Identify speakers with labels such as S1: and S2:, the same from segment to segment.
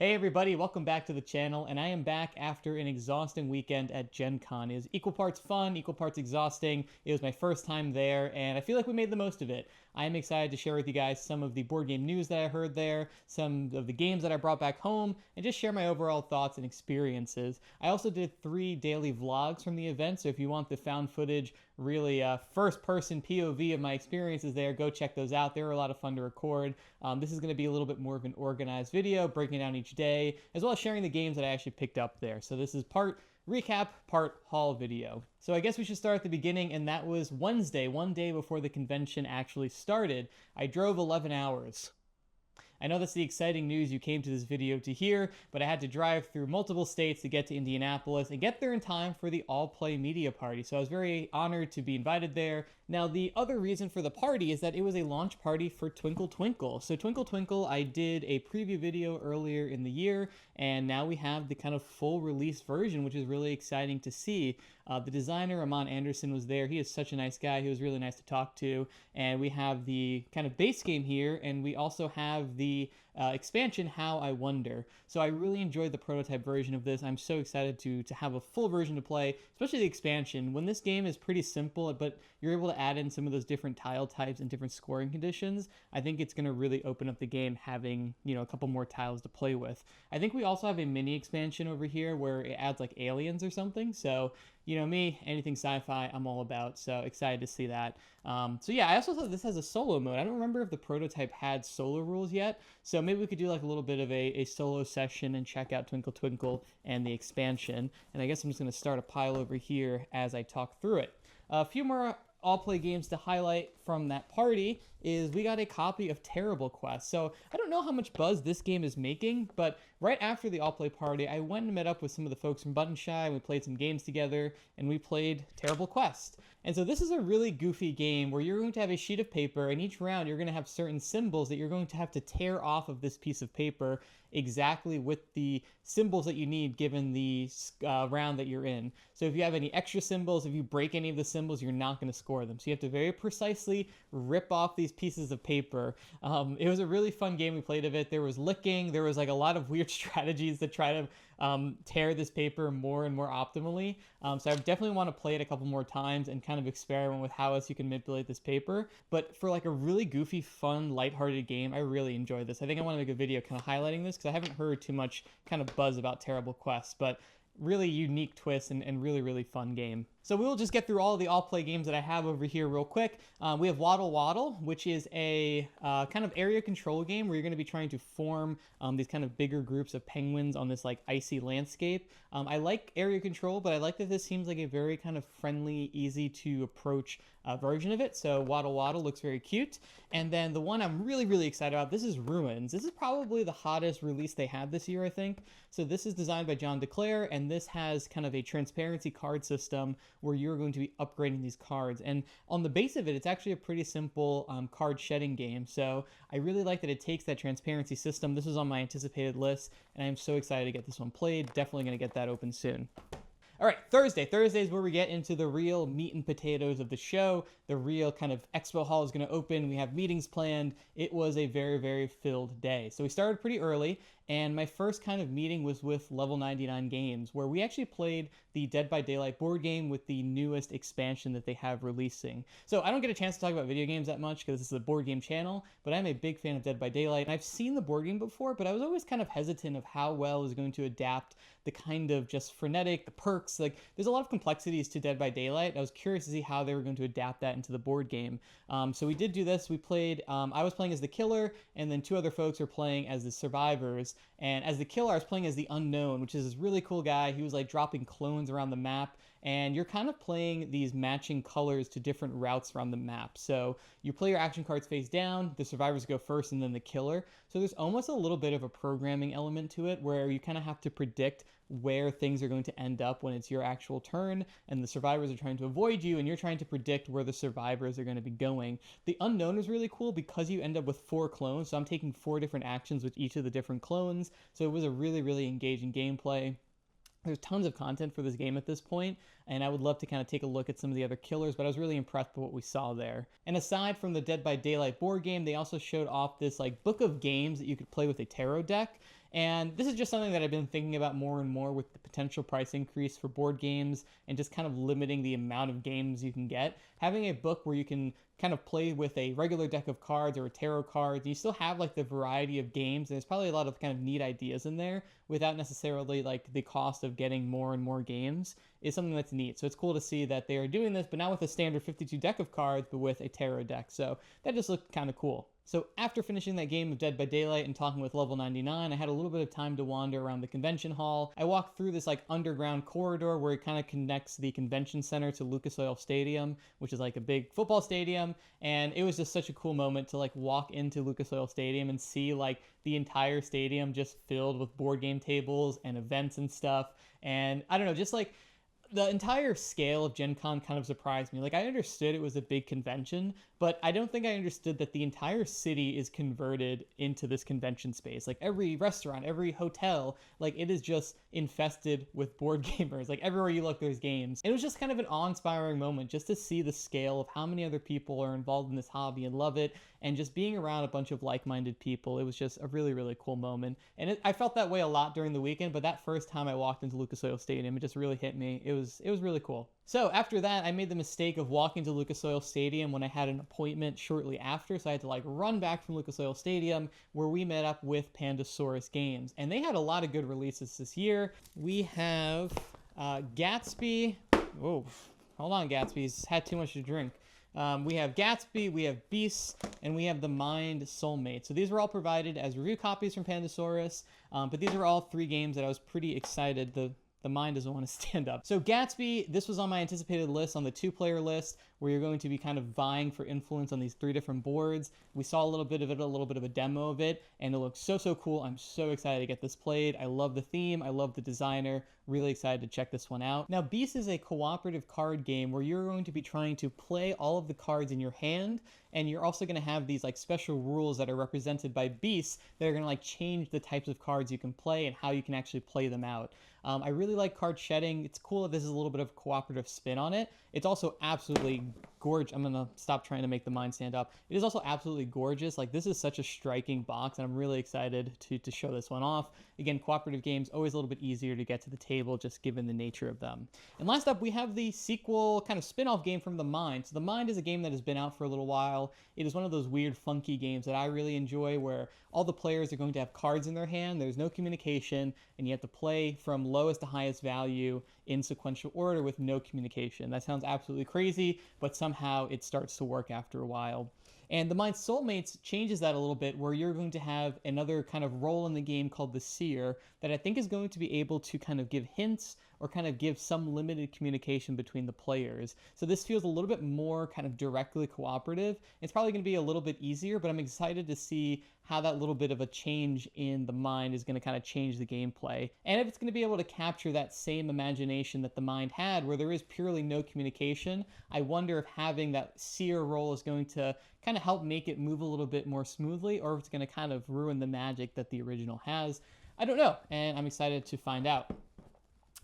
S1: Hey everybody, welcome back to the channel, and I am back after an exhausting weekend at Gen Con. It was equal parts fun, equal parts exhausting. It was my first time there, and I feel like we made the most of it. I am excited to share with you guys some of the board game news that I heard there, some of the games that I brought back home, and just share my overall thoughts and experiences. I also did 3 daily vlogs from the event, so if you want the found footage, really first-person POV of my experiences there, go check those out. They were a lot of fun to record. This is going to be a little bit more of an organized video, breaking down each day, as well as sharing the games that I actually picked up there. So this is part recap, part haul video. So I guess we should start at the beginning, and that was Wednesday, one day before the convention actually started. I drove 11 hours. I know that's the exciting news you came to this video to hear, but I had to drive through multiple states to get to Indianapolis and get there in time for the all-play media party, so I was very honored to be invited there. Now, the other reason for the party is that it was a launch party for Twinkle Twinkle. So Twinkle Twinkle, I did a preview video earlier in the year, and now we have the kind of full release version, which is really exciting to see. The designer, Amon Anderson, was there. He is such a nice guy. He was really nice to talk to. And we have the kind of base game here, and we also have the expansion, How I Wonder. So I really enjoyed the prototype version of this. I'm so excited to have a full version to play, especially the expansion. When this game is pretty simple, but you're able to add in some of those different tile types and different scoring conditions, I think it's going to really open up the game having, a couple more tiles to play with. I think we also have a mini expansion over here where it adds like aliens or something. So, me, anything sci-fi, I'm all about. So excited to see that. So yeah, I also thought this has a solo mode. I don't remember if the prototype had solo rules yet. So maybe we could do like a little bit of a solo session and check out Twinkle Twinkle and the expansion. And I guess I'm just going to start a pile over here as I talk through it. A few more all-play games to highlight from that party is we got a copy of Tearable Quest. So I don't know how much buzz this game is making, but right after the all-play party, I went and met up with some of the folks from Button Shy, and we played some games together, and we played Tearable Quest. And so this is a really goofy game where you're going to have a sheet of paper, and each round you're going to have certain symbols that you're going to have to tear off of this piece of paper exactly with the symbols that you need given the round that you're in. So if you have any extra symbols, if you break any of the symbols, you're not going to score them. So you have to very precisely rip off these pieces of paper. It was a really fun game we played of it. There was licking, there was like a lot of weird strategies to try to tear this paper more and more optimally. So I definitely want to play it a couple more times and kind of experiment with how else you can manipulate this paper. But for like a really goofy, fun, lighthearted game, I really enjoyed this. I think I want to make a video kind of highlighting this because I haven't heard too much kind of buzz about Tearable Quest, but really unique twist and really, really fun game. So we will just get through all of the all-play games that I have over here real quick. We have Waddle, which is a kind of area control game where you're going to be trying to form these kind of bigger groups of penguins on this like icy landscape. I like area control, but I like that this seems like a very kind of friendly, easy to approach version of it. So Waddle looks very cute. And then the one I'm really, really excited about, this is Ruins. This is probably the hottest release they had this year, I think. So this is designed by John DeClaire, and this has kind of a transparency card system where you're going to be upgrading these cards. And on the base of it, it's actually a pretty simple card shedding game. So I really like that it takes that transparency system. This is on my anticipated list, and I'm so excited to get this one played. Definitely going to get that open soon. All right, Thursday. Thursday is where we get into the real meat and potatoes of the show. The real kind of expo hall is going to open. We have meetings planned. It was a very, very filled day. So we started pretty early, and my first kind of meeting was with Level 99 Games, where we actually played the Dead by Daylight board game with the newest expansion that they have releasing. So I don't get a chance to talk about video games that much because this is a board game channel, but I'm a big fan of Dead by Daylight. And I've seen the board game before, but I was always kind of hesitant of how well it was going to adapt the kind of just frenetic, the perks. Like, there's a lot of complexities to Dead by Daylight. I was curious to see how they were going to adapt that into the board game. So we did do this. We played, I was playing as the killer, and then 2 other folks were playing as the survivors. And as the killer, I was playing as the unknown, which is this really cool guy. He was like dropping clones around the map, and you're kind of playing these matching colors to different routes around the map. So you play your action cards face down, the survivors go first, and then the killer. So there's almost a little bit of a programming element to it where you kind of have to predict where things are going to end up when it's your actual turn, and the survivors are trying to avoid you, and you're trying to predict where the survivors are going to be going. The unknown is really cool because you end up with 4 clones, so I'm taking 4 different actions with each of the different clones, so it was a really, really engaging gameplay. There's tons of content for this game at this point, and I would love to kind of take a look at some of the other killers, but I was really impressed by what we saw there. And aside from the Dead by Daylight board game, they also showed off this like book of games that you could play with a tarot deck. And this is just something that I've been thinking about more and more with the potential price increase for board games and just kind of limiting the amount of games you can get. Having a book where you can kind of play with a regular deck of cards or a tarot card, and you still have like the variety of games, and there's probably a lot of kind of neat ideas in there without necessarily like the cost of getting more and more games, is something that's neat. So it's cool to see that they are doing this, but not with a standard 52 deck of cards, but with a tarot deck. So that just looked kind of cool. So after finishing that game of Dead by Daylight and talking with Level 99, I had a little bit of time to wander around the convention hall. I walked through this like underground corridor where it kind of connects the convention center to Lucas Oil Stadium, which is like a big football stadium. And it was just such a cool moment to like walk into Lucas Oil Stadium and see like the entire stadium just filled with board game tables and events and stuff. And I don't know, just like the entire scale of Gen Con kind of surprised me. Like, I understood it was a big convention, but I don't think I understood that the entire city is converted into this convention space. Like, every restaurant, every hotel, like, it is just infested with board gamers. Like, everywhere you look, there's games. And it was just kind of an awe-inspiring moment just to see the scale of how many other people are involved in this hobby and love it, and just being around a bunch of like-minded people. It was just a really, really cool moment. And I felt that way a lot during the weekend, but that first time I walked into Lucas Oil Stadium, it just really hit me. It was really cool. So after that, I made the mistake of walking to Lucas Oil Stadium when I had an appointment shortly after, so I had to like run back from Lucas Oil Stadium where we met up with Pandasaurus Games. And they had a lot of good releases this year. We have Gatsby. Oh, hold on, Gatsby's had too much to drink. We have Gatsby, we have Beasts, and we have the Mind Soulmate. So these were all provided as review copies from Pandasaurus, but these are all 3 games that I was pretty excited. The mind doesn't want to stand up. So Gatsby, this was on my anticipated list, on the 2-player list, where you're going to be kind of vying for influence on these 3 different boards. We saw a little bit of it, a little bit of a demo of it, and it looks so cool. I'm so excited to get this played. I love the theme. I love the designer. Really excited to check this one out. Now, Beast is a cooperative card game where you're going to be trying to play all of the cards in your hand, and you're also going to have these like special rules that are represented by beasts that are going to like change the types of cards you can play and how you can actually play them out. I really like card shedding. It's cool that this is a little bit of a cooperative spin on it. It's also absolutely gorgeous. I'm going to stop trying to make the mind stand up. It is also absolutely gorgeous. Like, this is such a striking box, and I'm really excited to show this one off. Again, cooperative games, always a little bit easier to get to the table, just given the nature of them. And last up, we have the sequel kind of spin-off game from The Mind. So The Mind is a game that has been out for a little while. It is one of those weird, funky games that I really enjoy, where all the players are going to have cards in their hand, there's no communication, and you have to play from lowest to highest value in sequential order with no communication. That sounds absolutely crazy, but somehow it starts to work after a while. And The Mind Soulmates changes that a little bit, where you're going to have another kind of role in the game called the Seer that I think is going to be able to kind of give hints or kind of give some limited communication between the players. So this feels a little bit more kind of directly cooperative. It's probably going to be a little bit easier, but I'm excited to see how that little bit of a change in the mind is going to kind of change the gameplay. And if it's going to be able to capture that same imagination that the mind had, where there is purely no communication, I wonder if having that seer role is going to kind of help make it move a little bit more smoothly, or if it's going to kind of ruin the magic that the original has. I don't know, and I'm excited to find out.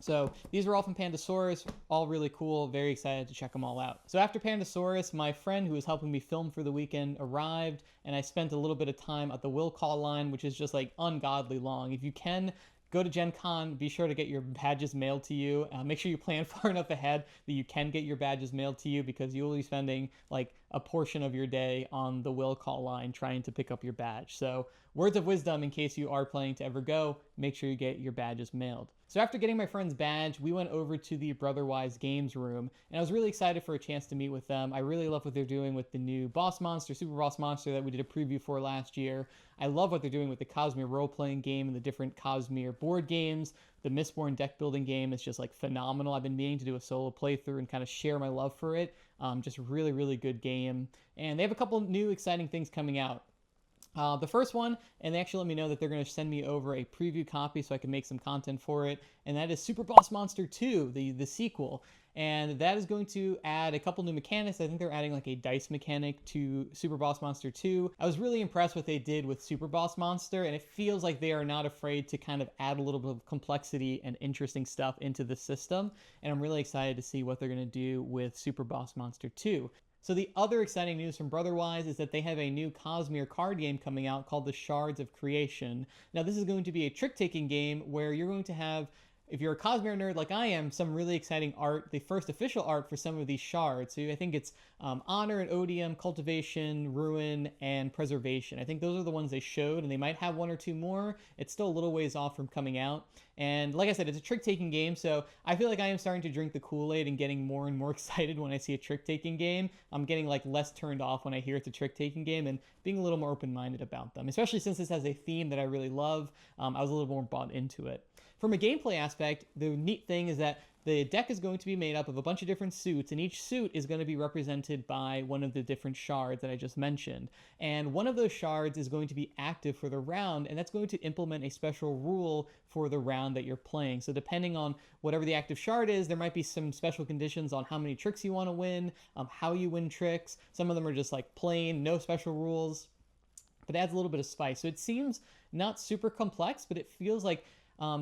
S1: So these are all from Pandasaurus, all really cool, very excited to check them all out. So after Pandasaurus, my friend who was helping me film for the weekend arrived, and I spent a little bit of time at the will call line, which is just like ungodly long. If you can, go to Gen Con, be sure to get your badges mailed to you. Make sure you plan far enough ahead that you can get your badges mailed to you, because you will be spending like a portion of your day on the will call line trying to pick up your badge. So words of wisdom in case you are planning to ever go, make sure you get your badges mailed. So after getting my friend's badge, we went over to the Brotherwise Games room, and I was really excited for a chance to meet with them. I really love what they're doing with the new Boss Monster, Super Boss Monster that we did a preview for last year. I love what they're doing with the Cosmere role-playing game and the different Cosmere board games. The Mistborn deck building game is just like phenomenal. I've been meaning to do a solo playthrough and kind of share my love for it. Just really, really good game. And they have a couple new exciting things coming out. The first one, and they actually let me know that they're going to send me over a preview copy so I can make some content for it, and that is Super Boss Monster 2, the sequel. And that is going to add a couple new mechanics. I think they're adding like a dice mechanic to Super Boss Monster 2. I was really impressed what they did with Super Boss Monster, and it feels like they are not afraid to kind of add a little bit of complexity and interesting stuff into the system. And I'm really excited to see what they're going to do with Super Boss Monster 2. So the other exciting news from Brotherwise is that they have a new Cosmere card game coming out called the Shards of Creation. Now this is going to be a trick-taking game where you're going to have, if you're a Cosmere nerd like I am, some really exciting art, the first official art for some of these shards. So I think it's Honor and Odium, Cultivation, Ruin, and Preservation. I think those are the ones they showed, and they might have one or two more. It's still a little ways off from coming out. And like I said, it's a trick-taking game, so I feel like I am starting to drink the Kool-Aid and getting more and more excited when I see a trick-taking game. I'm getting like less turned off when I hear it's a trick-taking game and being a little more open-minded about them, especially since this has a theme that I really love. I was a little more bought into it. From a gameplay aspect, the neat thing is that the deck is going to be made up of a bunch of different suits, and each suit is going to be represented by one of the different shards that I just mentioned. And one of those shards is going to be active for the round, and that's going to implement a special rule for the round that you're playing. So depending on whatever the active shard is, there might be some special conditions on how many tricks you want to win, how you win tricks. Some of them are just like plain, no special rules, but it adds a little bit of spice. So it seems not super complex, but it feels like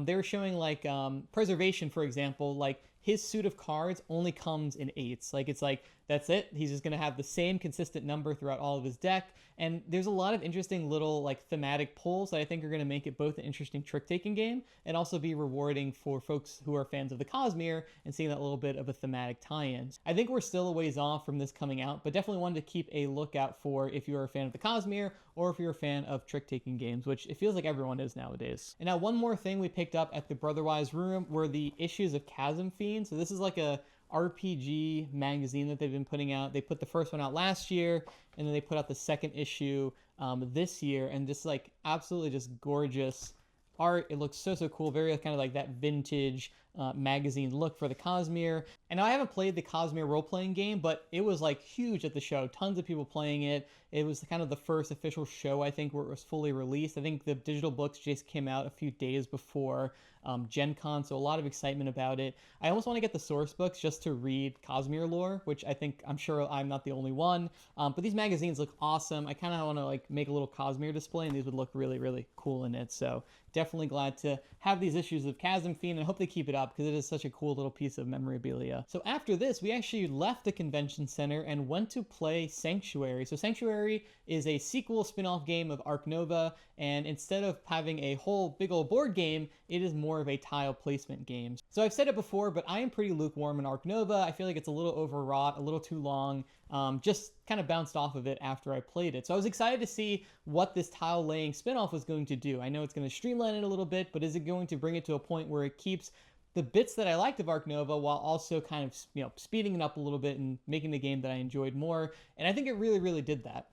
S1: they were showing like Preservation, for example, like his suit of cards only comes in 8s. Like it's like, that's it. He's just going to have the same consistent number throughout all of his deck. And there's a lot of interesting little like thematic pulls that I think are going to make it both an interesting trick-taking game and also be rewarding for folks who are fans of the Cosmere and seeing that little bit of a thematic tie-in. I think we're still a ways off from this coming out, but definitely wanted to keep a lookout for if you're a fan of the Cosmere or if you're a fan of trick-taking games, which it feels like everyone is nowadays. And now one more thing we picked up at the Brotherwise room were the issues of Chasm Fiend. So this is like a RPG magazine that they've been putting out. They put the first one out last year, and then they put out the second issue this year, and just like absolutely just gorgeous art. It looks so cool, very kind of like that vintage magazine look for the Cosmere. And I haven't played the Cosmere role-playing game, but it was like huge at the show. Tons of people playing it. It was kind of the first official show, I think, where it was fully released. I think the digital books just came out a few days before Gen Con, so a lot of excitement about it. I almost want to get the source books just to read Cosmere lore, which I'm sure I'm not the only one. But these magazines look awesome. I kind of want to like make a little Cosmere display, and these would look really cool in it. So definitely glad to have these issues of Chasm Fiend, and I hope they keep it up because it is such a cool little piece of memorabilia. So after this, we actually left the convention center and went to play Sanctuary. So Sanctuary is a sequel spin-off game of Ark Nova, and instead of having a whole big old board game, it is more of a tile placement game. So I've said it before, but I am pretty lukewarm in Ark Nova. I feel like it's a little overwrought, a little too long. Just kind of bounced off of it after I played it. So I was excited to see what this tile laying spinoff was going to do. I know it's going to streamline it a little bit, but is it going to bring it to a point where it keeps the bits that I liked of Ark Nova while also kind of, speeding it up a little bit and making the game that I enjoyed more? And I think it really did that.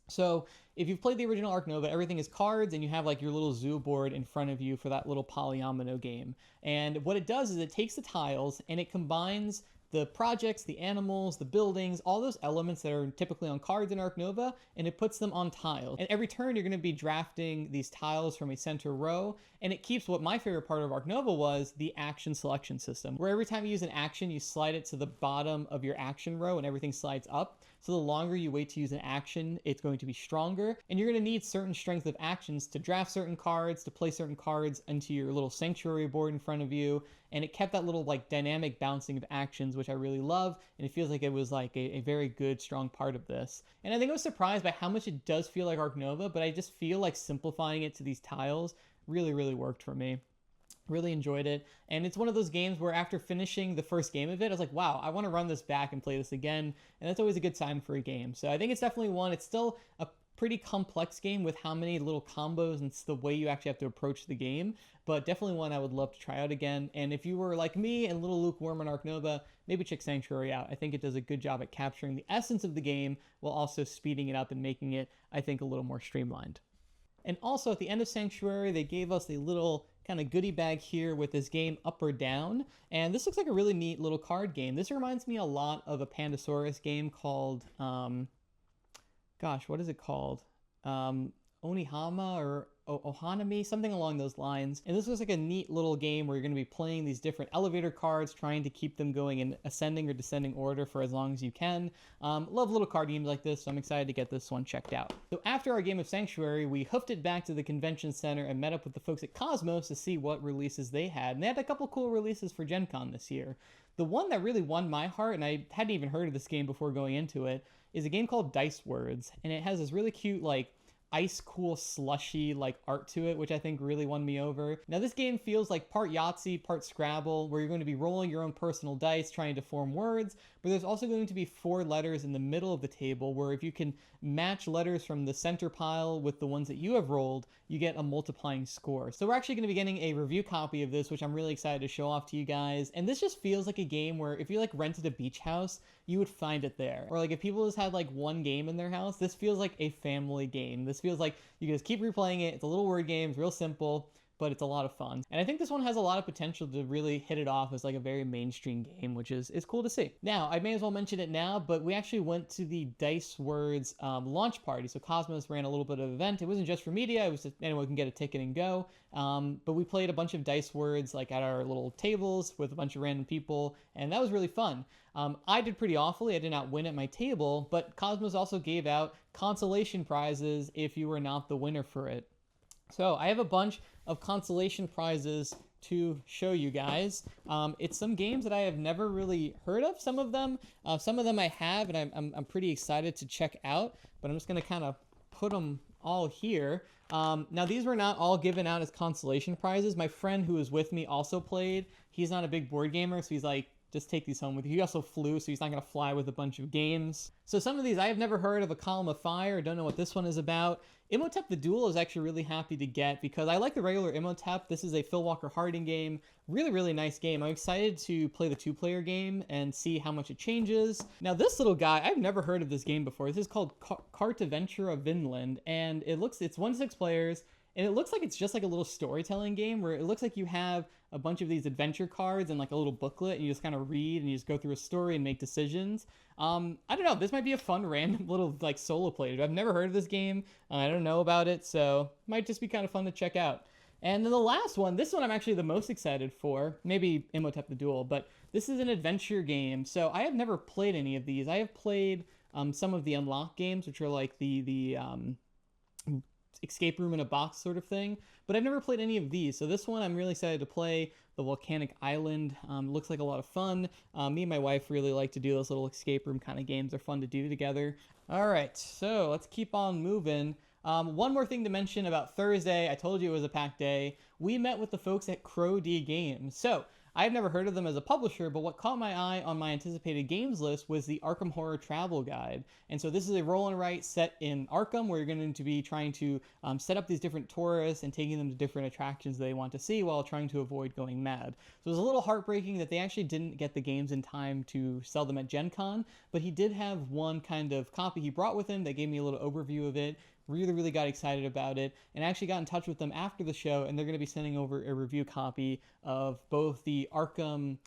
S1: So if you've played the original Ark Nova, everything is cards, and you have like your little zoo board in front of you for that little polyomino game. And what it does is it takes the tiles and it combines the projects, the animals, the buildings, all those elements that are typically on cards in Ark Nova, and it puts them on tiles. And every turn you're going to be drafting these tiles from a center row, and it keeps what my favorite part of Ark Nova was, the action selection system, where every time you use an action, you slide it to the bottom of your action row and everything slides up. So the longer you wait to use an action, it's going to be stronger, and you're going to need certain strength of actions to draft certain cards, to play certain cards into your little sanctuary board in front of you, and it kept that little like dynamic bouncing of actions, which I really love, and it feels like it was like a very good, strong part of this. And I think I was surprised by how much it does feel like Ark Nova, but I just feel like simplifying it to these tiles really worked for me. Really enjoyed it, and it's one of those games where after finishing the first game of it, I was like, wow, I want to run this back and play this again, and that's always a good sign for a game. So I think it's definitely one. It's still a pretty complex game with how many little combos and the way you actually have to approach the game, but definitely one I would love to try out again. And if you were like me and a little lukewarm on Ark Nova, maybe check Sanctuary out. I think it does a good job at capturing the essence of the game while also speeding it up and making it, I think, a little more streamlined. And also at the end of Sanctuary, they gave us a little kind of goodie bag here with this game Up or Down, and this looks like a really neat little card game. This reminds me a lot of a Pandasaurus game called, gosh, what is it called? Onihama or Ohanami, something along those lines. And this was like a neat little game where you're going to be playing these different elevator cards, trying to keep them going in ascending or descending order for as long as you can. Love little card games like this, so I'm excited to get this one checked out. So after our game of Sanctuary, we hoofed it back to the convention center and met up with the folks at Kosmos to see what releases they had. And they had a couple cool releases for Gen Con this year. The one that really won my heart, and I hadn't even heard of this game before going into it, is a game called Dice Words. And it has this really cute, like, ice cool slushy like art to it, which I think really won me over. Now this game feels like part Yahtzee, part Scrabble, where you're going to be rolling your own personal dice trying to form words, but there's also going to be 4 letters in the middle of the table where if you can match letters from the center pile with the ones that you have rolled, you get a multiplying score. So we're actually going to be getting a review copy of this, which I'm really excited to show off to you guys. And this just feels like a game where if you like rented a beach house, you would find it there. Or like if people just had like one game in their house, this feels like a family game. This feels like you can just keep replaying it. It's a little word game, it's real simple, but it's a lot of fun. And I think this one has a lot of potential to really hit it off as like a very mainstream game, which is cool to see. Now, I may as well mention it now, but we actually went to the Dice Words launch party. So Kosmos ran a little bit of an event. It wasn't just for media, it was just anyone can get a ticket and go. But we played a bunch of Dice Words like at our little tables with a bunch of random people, and that was really fun. I did pretty awfully. I did not win at my table, but Kosmos also gave out consolation prizes if you were not the winner for it. So I have a bunch of consolation prizes to show you guys. It's some games that I have never really heard of. Some of them I have, and I'm pretty excited to check out, but I'm just going to kind of put them all here. Now, these were not all given out as consolation prizes. My friend who was with me also played. He's not a big board gamer, so he's like, just take these home with you. He also flew, so he's not going to fly with a bunch of games. So some of these I have never heard of. A Column of Fire, don't know what this one is about. Imhotep the Duel is actually really happy to get because I like the regular Imhotep. This is a Phil Walker Harding game. Really, really nice game. I'm excited to play the 2-player game and see how much it changes. Now this little guy, I've never heard of this game before. This is called Kartaventura Vinland, and it's 1 to 6 players. And it looks like it's just like a little storytelling game where it looks like you have a bunch of these adventure cards and like a little booklet, and you just kind of read and you just go through a story and make decisions. I don't know. This might be a fun random little like solo play. I've never heard of this game. I don't know about it, so it might just be kind of fun to check out. And then the last one, this one I'm actually the most excited for. Maybe Imhotep the Duel, but this is an adventure game. So I have never played any of these. I have played some of the unlock games, which are like the escape room in a box sort of thing, but I've never played any of these. So this one I'm really excited to play. The Volcanic Island looks like a lot of fun. Me and my wife really like to do those little escape room kind of games. They're fun to do together. All right, so let's keep on moving. One more thing to mention about Thursday. I told you it was a packed day. We met with the folks at Crow D Games. So I've never heard of them as a publisher, but what caught my eye on my anticipated games list was the Arkham Horror Travel Guide. And so this is a roll and write set in Arkham where you're going to be trying to set up these different tourists and taking them to different attractions they want to see while trying to avoid going mad. So it was a little heartbreaking that they actually didn't get the games in time to sell them at Gen Con, but he did have one kind of copy he brought with him that gave me a little overview of it. Really got excited about it, and I actually got in touch with them after the show, and they're going to be sending over a review copy of both the Arkham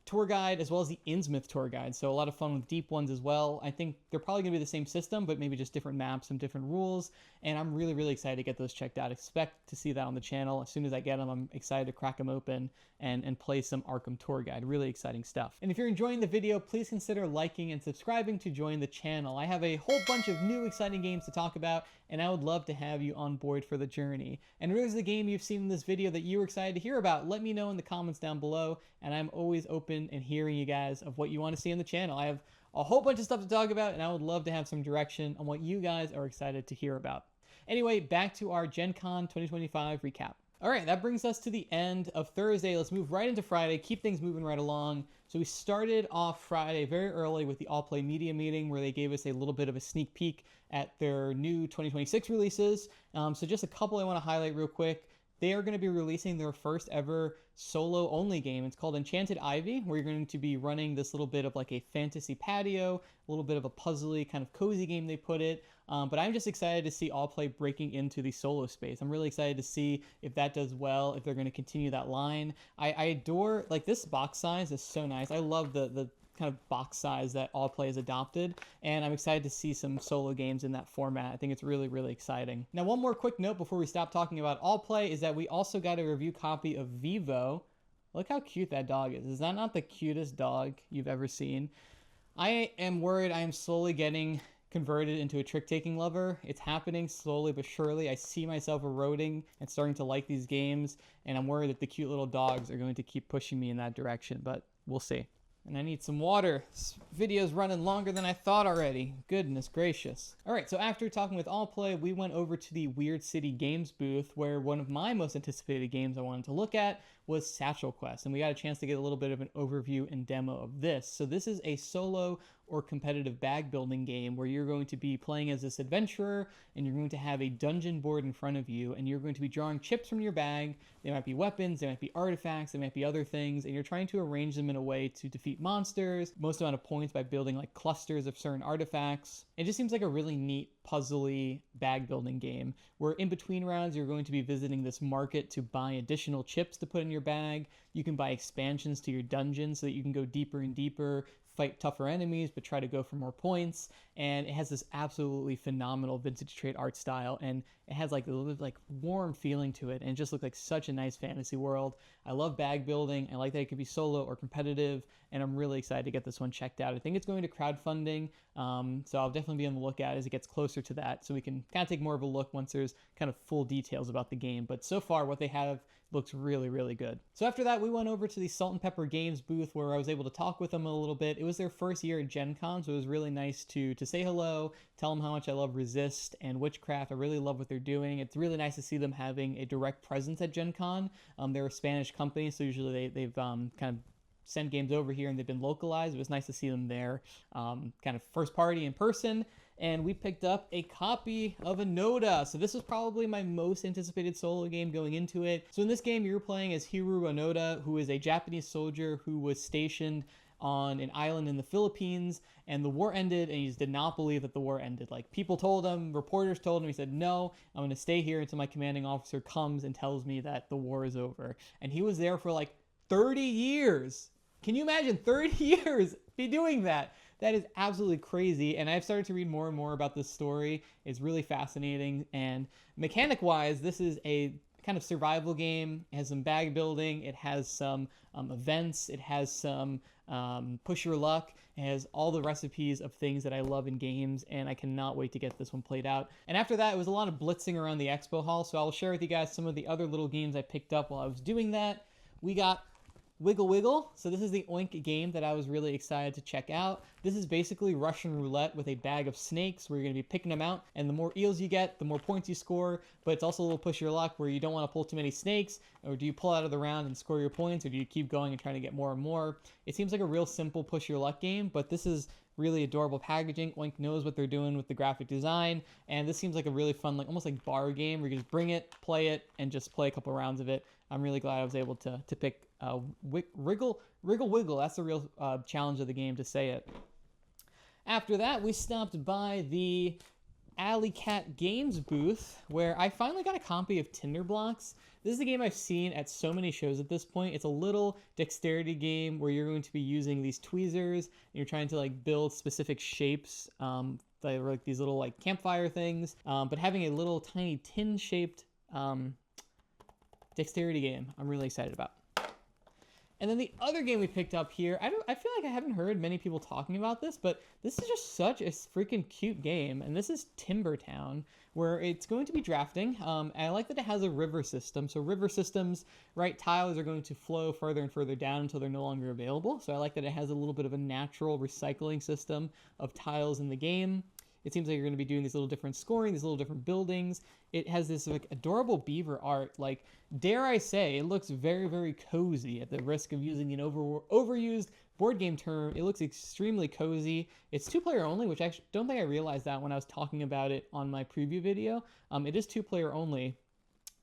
S1: tour guide as well as the Innsmouth tour guide. So a lot of fun with deep ones as well. I think they're probably going to be the same system, but maybe just different maps and different rules. And I'm really excited to get those checked out. Expect to see that on the channel. As soon as I get them, I'm excited to crack them open and play some Arkham tour guide. Really exciting stuff. And if you're enjoying the video, please consider liking and subscribing to join the channel. I have a whole bunch of new exciting games to talk about, and I would love to have you on board for the journey. And if there's a game you've seen in this video that you're excited to hear about, let me know in the comments down below, and I'm always open and hearing you guys of what you want to see on the channel. I have a whole bunch of stuff to talk about, and I would love to have some direction on what you guys are excited to hear about. Anyway, back to our Gen Con 2025 recap. All right, that brings us to the end of Thursday. Let's move right into Friday, keep things moving right along. So we started off Friday very early with the All Play Media meeting where they gave us a little bit of a sneak peek at their new 2026 releases. So just a couple I want to highlight real quick. They are going to be releasing their first ever solo only game. It's called Enchanted Ivy, where you're going to be running this little bit of like a fantasy patio, a little bit of a puzzly kind of cozy game they put it. But I'm just excited to see All Play breaking into the solo space. I'm really excited to see if that does well, if they're going to continue that line. I adore, like, this box size is so nice. I love the kind of box size that All Play has adopted, and I'm excited to see some solo games in that format. I think it's really, really exciting. Now, one more quick note before we stop talking about All Play is that we also got a review copy of Vivo. Look how cute that dog is. Is that not the cutest dog you've ever seen? I am worried I am slowly getting converted into a trick-taking lover. It's happening slowly but surely. I see myself eroding and starting to like these games, and I'm worried that the cute little dogs are going to keep pushing me in that direction, but we'll see. And I need some water. This video's running longer than I thought already. Goodness gracious. All right, so after talking with All Play, we went over to the Weird City Games booth, where one of my most anticipated games I wanted to look at was Satchel Quest, and we got a chance to get a little bit of an overview and demo of this. So this is a solo or competitive bag building game where you're going to be playing as this adventurer, and you're going to have a dungeon board in front of you, and you're going to be drawing chips from your bag. They might be weapons, they might be artifacts, they might be other things, and you're trying to arrange them in a way to defeat monsters, most amount of points by building like clusters of certain artifacts. It just seems like a really neat, puzzly bag building game where in between rounds you're going to be visiting this market to buy additional chips to put in your bag. You can buy expansions to your dungeon so that you can go deeper and deeper, fight tougher enemies, but try to go for more points. And it has this absolutely phenomenal vintage trade art style, and it has like a little bit like warm feeling to it, and it just looked like such a nice fantasy world. I love bag building. I like that it could be solo or competitive, and I'm really excited to get this one checked out. I think it's going to crowdfunding, so I'll definitely be on the lookout as it gets closer to that, so we can kind of take more of a look once there's kind of full details about the game. But so far, what they have looks really, really good. So after that, we went over to the Salt and Pepper Games booth where I was able to talk with them a little bit. It was their first year at Gen Con, so it was really nice to say hello, tell them how much I love Resist and Witchcraft. I really love what they're doing. It's really nice to see them having a direct presence at Gen Con. They're a Spanish company, so usually they've kind of send games over here and they've been localized. It was nice to see them there, kind of first party in person. And we picked up a copy of Onoda. So this was probably my most anticipated solo game going into it. So in this game, you're playing as Hiru Onoda, who is a Japanese soldier who was stationed on an island in the Philippines, and the war ended, and he just did not believe that the war ended. Like, people told him, reporters told him, he said, no, I'm going to stay here until my commanding officer comes and tells me that the war is over. And he was there for like 30 years. Can you imagine 30 years be doing that? That is absolutely crazy, and I've started to read more and more about this story. It's really fascinating, and mechanic-wise, this is a kind of survival game. It has some bag building, it has some events, it has some push your luck, it has all the recipes of things that I love in games, and I cannot wait to get this one played out. And after that, it was a lot of blitzing around the expo hall, so I'll share with you guys some of the other little games I picked up while I was doing that. We got Wriggle. So this is the Oink game that I was really excited to check out. This is basically Russian roulette with a bag of snakes where you're going to be picking them out, and the more eels you get, the more points you score, but it's also a little push your luck where you don't want to pull too many snakes, or do you pull out of the round and score your points, or do you keep going and trying to get more and more? It seems like a real simple push your luck game, but this is really adorable packaging. Oink knows what they're doing with the graphic design, and this seems like a really fun, like almost like bar game where you just bring it, play it, and just play a couple rounds of it. I'm really glad I was able to pick Wriggle. That's the real challenge of the game, to say it. After that, we stopped by the Alley Cat Games booth, where I finally got a copy of Tinderblox. This is a game I've seen at so many shows at this point. It's a little dexterity game where you're going to be using these tweezers, and you're trying to like build specific shapes, like these little like campfire things, but having a little tiny tin-shaped dexterity game I'm really excited about. And then the other game we picked up here, I feel like I haven't heard many people talking about this, but this is just such a freaking cute game, and this is Timber Town, where it's going to be drafting, and I like that it has a river system. So river systems, right, tiles are going to flow further and further down until they're no longer available, so I like that it has a little bit of a natural recycling system of tiles in the game. It seems like you're going to be doing these little different scoring, these little different buildings. It has this like adorable beaver art. Like, dare I say, it looks very, very cozy. At the risk of using an overused board game term, it looks extremely cozy. It's 2-player only, which I don't think I realized that when I was talking about it on my preview video. It is 2-player only.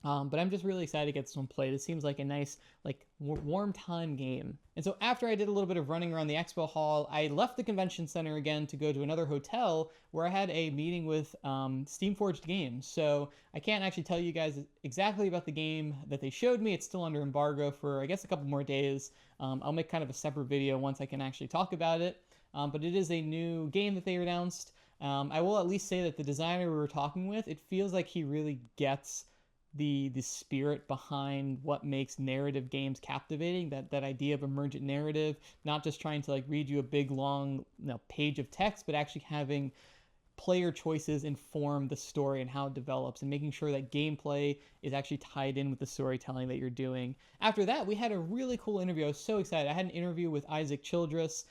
S1: But I'm just really excited to get this one played. It seems like a nice, like, warm time game. And so after I did a little bit of running around the expo hall, I left the convention center again to go to another hotel where I had a meeting with Steamforged Games. So I can't actually tell you guys exactly about the game that they showed me. It's still under embargo for, I guess, a couple more days. I'll make kind of a separate video once I can actually talk about it. But it is a new game that they announced. I will at least say that the designer we were talking with, it feels like he really gets the spirit behind what makes narrative games captivating, that idea of emergent narrative, not just trying to like read you a big long page of text, but actually having player choices inform the story and how it develops, and making sure that gameplay is actually tied in with the storytelling that you're doing. After that, we had a really cool interview. I was so excited. I had an interview with Isaac Childres,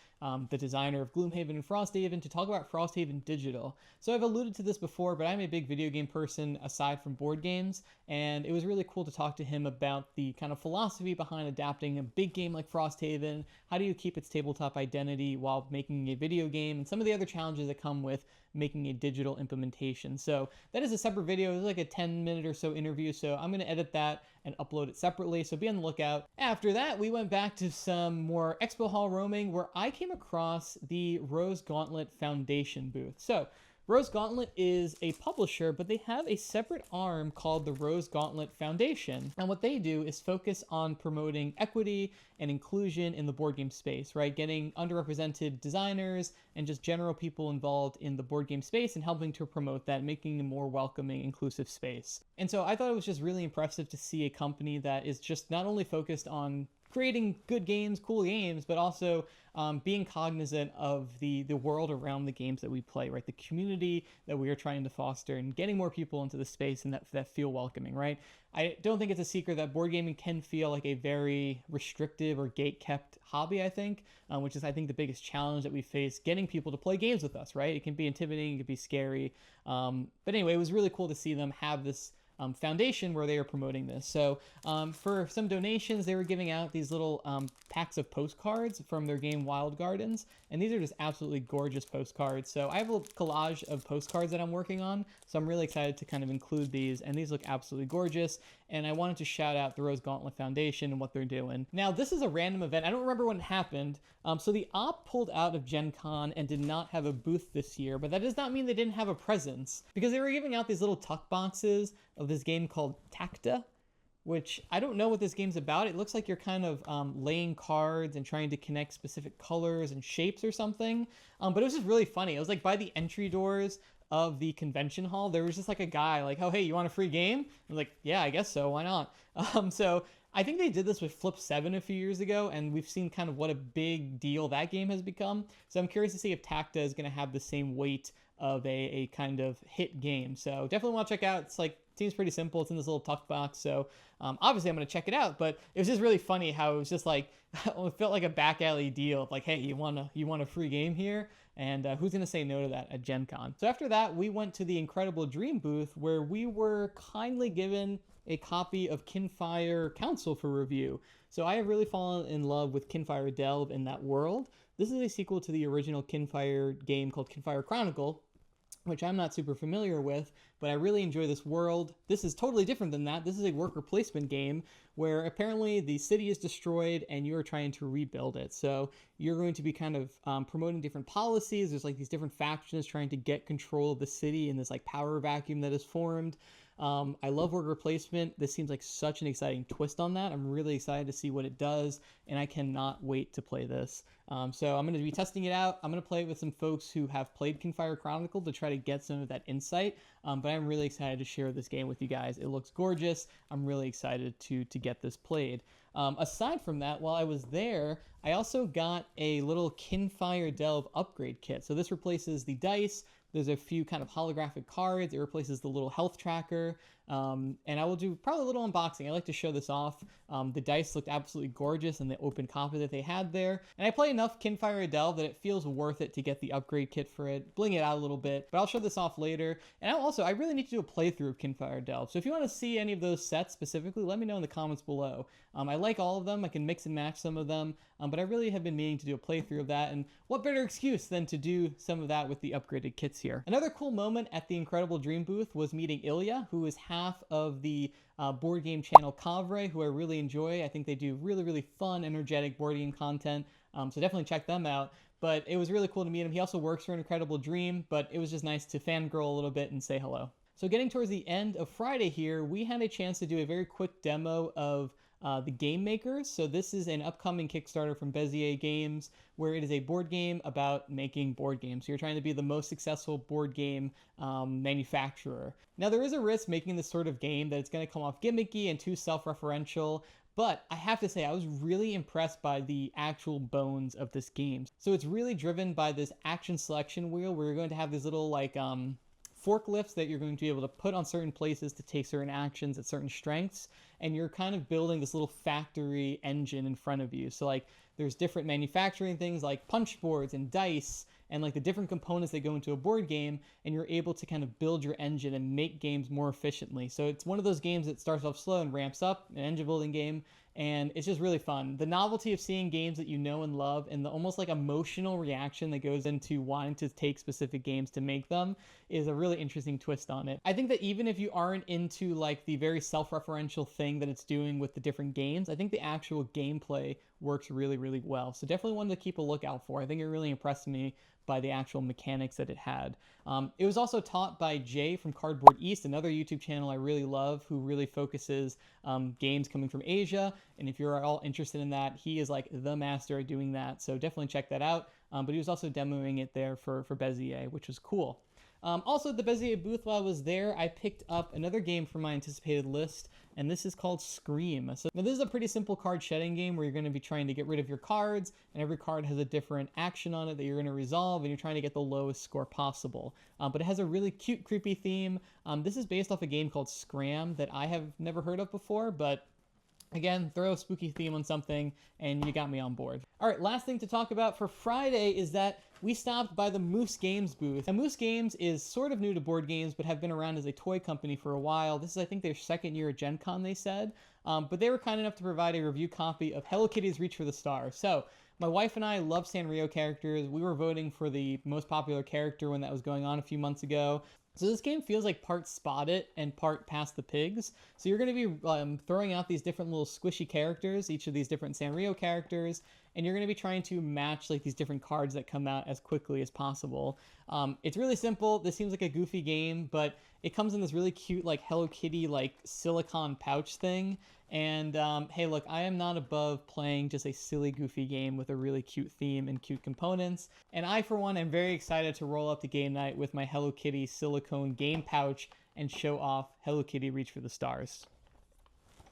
S1: the designer of Gloomhaven and Frosthaven, to talk about Frosthaven Digital. So I've alluded to this before, but I'm a big video game person aside from board games, and it was really cool to talk to him about the kind of philosophy behind adapting a big game like Frosthaven. How do you keep its tabletop identity while making a video game, and some of the other challenges that come with making a digital implementation. So that is a separate video. It was like a 10-minute or so interview, so I'm going to edit that and upload it separately, so be on the lookout. After that, we went back to some more expo hall roaming where I came across the Rose Gauntlet Foundation booth. So Rose Gauntlet is a publisher, but they have a separate arm called the Rose Gauntlet Foundation. And what they do is focus on promoting equity and inclusion in the board game space, right? Getting underrepresented designers and just general people involved in the board game space and helping to promote that, making a more welcoming, inclusive space. And so I thought it was just really impressive to see a company that is just not only focused on creating good games, cool games, but also being cognizant of the world around the games that we play, right? The community that we are trying to foster and getting more people into the space and that feel welcoming, right? I don't think it's a secret that board gaming can feel like a very restrictive or gate-kept hobby, I think, which is, I think, the biggest challenge that we face, getting people to play games with us, right? It can be intimidating, it can be scary. But anyway, it was really cool to see them have this foundation where they are promoting this. So for some donations, they were giving out these little packs of postcards from their game Wild Gardens, and these are just absolutely gorgeous postcards. So I have a collage of postcards that I'm working on, so I'm really excited to kind of include these, and these look absolutely gorgeous, and I wanted to shout out the Rose Gauntlet Foundation and what they're doing. Now, this is a random event. I don't remember when it happened. So the op pulled out of Gen Con and did not have a booth this year, but that does not mean they didn't have a presence, because they were giving out these little tuck boxes of this game called Tacta, which I don't know what this game's about. It looks like you're kind of laying cards and trying to connect specific colors and shapes or something. But it was just really funny. It was like by the entry doors of the convention hall, there was just like a guy like, oh, hey, you want a free game? I was like, yeah, I guess so. Why not? So I think they did this with Flip 7 a few years ago, and we've seen kind of what a big deal that game has become. So I'm curious to see if Tacta is going to have the same weight of a kind of hit game. So definitely want to check out. It's like, seems pretty simple. It's in this little tuck box. So obviously I'm going to check it out, but it was just really funny how it was just like, it felt like a back alley deal of like, hey, you want a free game here? And who's going to say no to that at Gen Con? So after that, we went to the Incredible Dream booth where we were kindly given a copy of Kinfire Council for review. So I have really fallen in love with Kinfire Delve in that world. This is a sequel to the original Kinfire game called Kinfire Chronicle, which I'm not super familiar with, but I really enjoy this world. This is totally different than that. This is a worker placement game where apparently the city is destroyed and you're trying to rebuild it. So you're going to be kind of promoting different policies. There's like these different factions trying to get control of the city in this like power vacuum that is formed. I love worker placement. This seems like such an exciting twist on that. I'm really excited to see what it does, and I cannot wait to play this. So I'm going to be testing it out. I'm going to play it with some folks who have played Kinfire Chronicle to try to get some of that insight. But I'm really excited to share this game with you guys. It looks gorgeous. I'm really excited to get this played. Aside from that, while I was there, I also got a little Kinfire Delve upgrade kit. So this replaces the dice. There's a few kind of holographic cards. It replaces the little health tracker. And I will do probably a little unboxing. I like to show this off. The dice looked absolutely gorgeous in the open copy that they had there. And I play enough Kinfire Delve that it feels worth it to get the upgrade kit for it, bling it out a little bit. But I'll show this off later. And I really need to do a playthrough of Kinfire Delve. So if you want to see any of those sets specifically, let me know in the comments below. I like all of them. I can mix and match some of them. But I really have been meaning to do a playthrough of that. And what better excuse than to do some of that with the upgraded kits here. Another cool moment at the Incredible Dream booth was meeting Ilya, who is behalf of the board game channel Kavre, who I really enjoy. I think they do really, really fun, energetic board game content. So definitely check them out. But it was really cool to meet him. He also works for An Incredible Dream, but it was just nice to fangirl a little bit and say hello. So getting towards the end of Friday here, we had a chance to do a very quick demo of the Game Makers. So this is an upcoming Kickstarter from Bezier Games, where it is a board game about making board games. So you're trying to be the most successful board game manufacturer. Now there is a risk making this sort of game that it's going to come off gimmicky and too self-referential, but I have to say I was really impressed by the actual bones of this game. So it's really driven by this action selection wheel where you're going to have these little like forklifts that you're going to be able to put on certain places to take certain actions at certain strengths, and you're kind of building this little factory engine in front of you. So like there's different manufacturing things like punch boards and dice and like the different components that go into a board game, and you're able to kind of build your engine and make games more efficiently. So it's one of those games that starts off slow and ramps up, an engine building game, and it's just really fun. The novelty of seeing games that you know and love and the almost like emotional reaction that goes into wanting to take specific games to make them is a really interesting twist on it. I think that even if you aren't into like the very self-referential thing that it's doing with the different games, I think the actual gameplay works really, really well. So definitely one to keep a lookout for. I think it really impressed me by the actual mechanics that it had. It was also taught by Jay from Cardboard East, another YouTube channel I really love, who really focuses games coming from Asia. And if you're at all interested in that, he is like the master at doing that. So definitely check that out. But he was also demoing it there for Bezier, which was cool. Also, at the Bezier booth while I was there, I picked up another game from my anticipated list, and this is called Scream. So now this is a pretty simple card shedding game where you're going to be trying to get rid of your cards, and every card has a different action on it that you're going to resolve, and you're trying to get the lowest score possible. But it has a really cute, creepy theme. This is based off a game called Scram that I have never heard of before, but again, throw a spooky theme on something, and you got me on board. All right, last thing to talk about for Friday is that we stopped by the Moose Games booth. Now, Moose Games is sort of new to board games, but have been around as a toy company for a while. This is, I think, their second year at Gen Con, they said. But they were kind enough to provide a review copy of Hello Kitty's Reach for the Stars. So, my wife and I love Sanrio characters. We were voting for the most popular character when that was going on a few months ago. So this game feels like part Spot It and part Pass the Pigs. So you're going to be throwing out these different little squishy characters, each of these different Sanrio characters, and you're going to be trying to match like these different cards that come out as quickly as possible. It's really simple. This seems like a goofy game, but it comes in this really cute like Hello Kitty like silicone pouch thing. And hey, look, I am not above playing just a silly, goofy game with a really cute theme and cute components. And I, for one, am very excited to roll up to game night with my Hello Kitty silicone game pouch and show off Hello Kitty Reach for the Stars.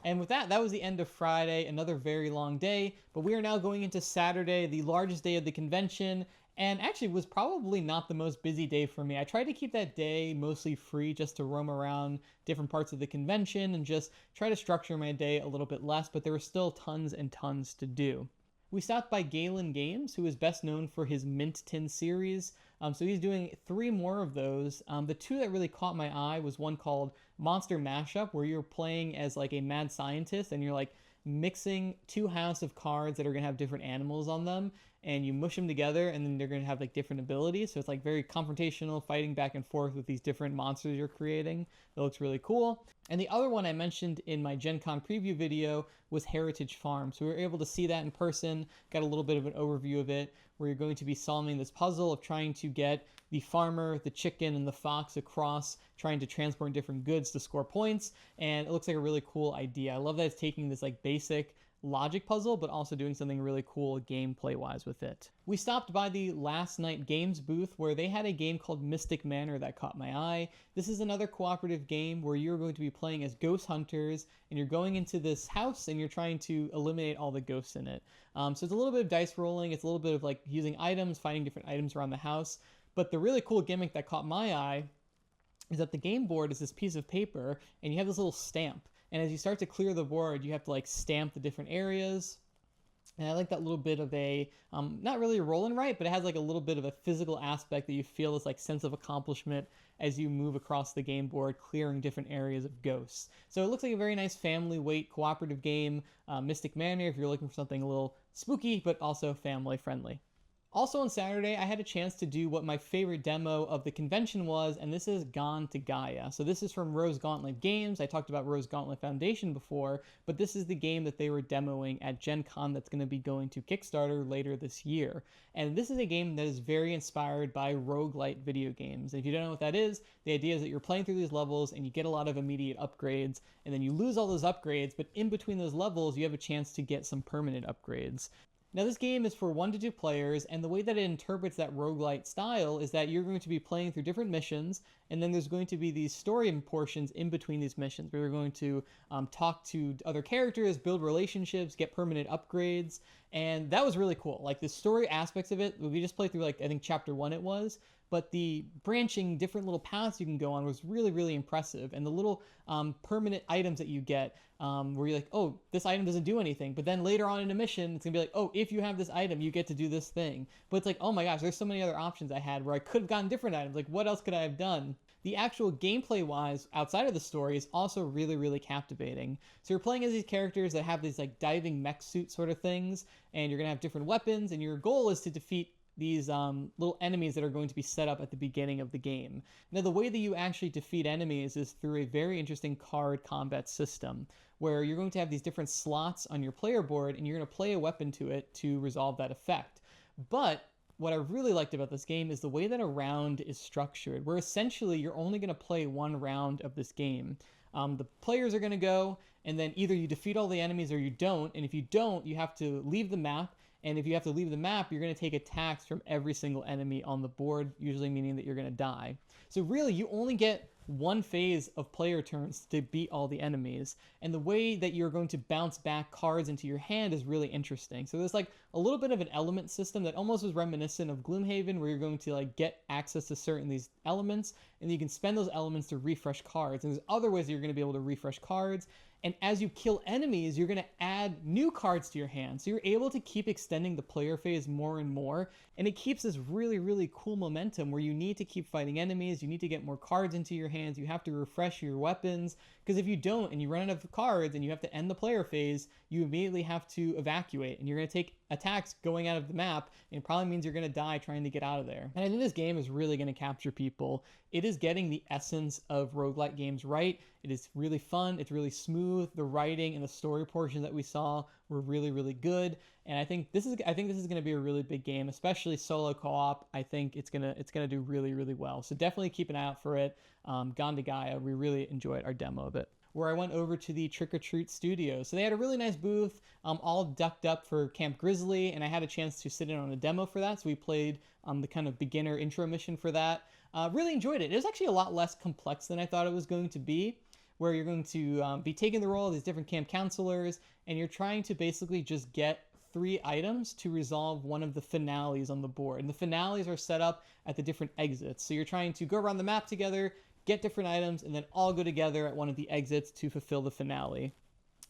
S1: And with that, that was the end of Friday, another very long day. But we are now going into Saturday, the largest day of the convention, and actually was probably not the most busy day for me. I tried to keep that day mostly free just to roam around different parts of the convention and just try to structure my day a little bit less, but there were still tons and tons to do. We stopped by Galen Games, who is best known for his Mint Tin series. So he's doing 3 more of those. The 2 that really caught my eye was one called Monster Mashup, where you're playing as like a mad scientist and you're like mixing 2 house of cards that are going to have different animals on them, and you mush them together, and then they're going to have like different abilities. So it's like very confrontational, fighting back and forth with these different monsters you're creating. It looks really cool. And the other one I mentioned in my Gen Con preview video was Heritage Farm. So we were able to see that in person, got a little bit of an overview of it, where you're going to be solving this puzzle of trying to get the farmer, the chicken, and the fox across, trying to transport different goods to score points. And it looks like a really cool idea. I love that it's taking this like basic logic puzzle, but also doing something really cool gameplay wise with it. We stopped by the Last Night Games booth, where they had a game called Mystic Manor that caught my eye. This is another cooperative game where you're going to be playing as ghost hunters, and you're going into this house and you're trying to eliminate all the ghosts in it. So it's a little bit of dice rolling, it's a little bit of like using items, finding different items around the house. But the really cool gimmick that caught my eye is that the game board is this piece of paper, and you have this little stamp. And as you start to clear the board, you have to like stamp the different areas. And I like that little bit of a, not really a roll and write, but it has like a little bit of a physical aspect that you feel this like sense of accomplishment as you move across the game board, clearing different areas of ghosts. So it looks like a very nice family weight cooperative game, Mystic Manor, if you're looking for something a little spooky, but also family friendly. Also on Saturday, I had a chance to do what my favorite demo of the convention was, and this is Gone to Gaia. So this is from Rose Gauntlet Games. I talked about Rose Gauntlet Foundation before, but this is the game that they were demoing at Gen Con that's going to be going to Kickstarter later this year. And this is a game that is very inspired by roguelite video games. And if you don't know what that is, the idea is that you're playing through these levels and you get a lot of immediate upgrades, and then you lose all those upgrades, but in between those levels, you have a chance to get some permanent upgrades. Now this game is for 1 to 2 players, and the way that it interprets that roguelite style is that you're going to be playing through different missions, and then there's going to be these story portions in between these missions where you're going to talk to other characters, build relationships, get permanent upgrades, and that was really cool. Like the story aspects of it, we just played through like, I think chapter 1 it was, but the branching different little paths you can go on was really, really impressive. And the little permanent items that you get where you're like, oh, this item doesn't do anything. But then later on in a mission, it's gonna be like, oh, if you have this item, you get to do this thing. But it's like, oh my gosh, there's so many other options I had where I could have gotten different items. Like what else could I have done? The actual gameplay wise, outside of the story, is also really, really captivating. So you're playing as these characters that have these like diving mech suit sort of things, and you're gonna have different weapons, and your goal is to defeat these little enemies that are going to be set up at the beginning of the game. Now, the way that you actually defeat enemies is through a very interesting card combat system, where you're going to have these different slots on your player board, and you're going to play a weapon to it to resolve that effect. But what I really liked about this game is the way that a round is structured, where essentially you're only going to play 1 round of this game. The players are going to go, and then either you defeat all the enemies or you don't, and if you don't, you have to leave the map. And if you have to leave the map, you're going to take attacks from every single enemy on the board, usually meaning that you're going to die. So really, you only get 1 phase of player turns to beat all the enemies. And the way that you're going to bounce back cards into your hand is really interesting. So there's like a little bit of an element system that almost was reminiscent of Gloomhaven, where you're going to like get access to certain these elements, and you can spend those elements to refresh cards. And there's other ways that you're going to be able to refresh cards. And as you kill enemies, you're going to add new cards to your hand. So you're able to keep extending the player phase more and more. And it keeps this really, really cool momentum where you need to keep fighting enemies. You need to get more cards into your hands. You have to refresh your weapons. Because if you don't and you run out of cards and you have to end the player phase, you immediately have to evacuate. And you're going to take attacks going out of the map. And it probably means you're going to die trying to get out of there. And I think this game is really going to capture people. It is getting the essence of roguelike games right. It is really fun. It's really smooth. The writing and the story portion that we saw were really, really good. And I think this is going to be a really big game, especially solo co-op. I think it's gonna do really, really well. So definitely keep an eye out for it. Gone to Gaia. We really enjoyed our demo of it, where I went over to the Trick or Treat studio. So they had a really nice booth, all ducked up for Camp Grizzly, and I had a chance to sit in on a demo for that. So we played the kind of beginner intro mission for that. Really enjoyed it. It was actually a lot less complex than I thought it was going to be, where you're going to be taking the role of these different camp counselors, and you're trying to basically just get 3 items to resolve one of the finales on the board. And the finales are set up at the different exits. So you're trying to go around the map together, get different items, and then all go together at one of the exits to fulfill the finale.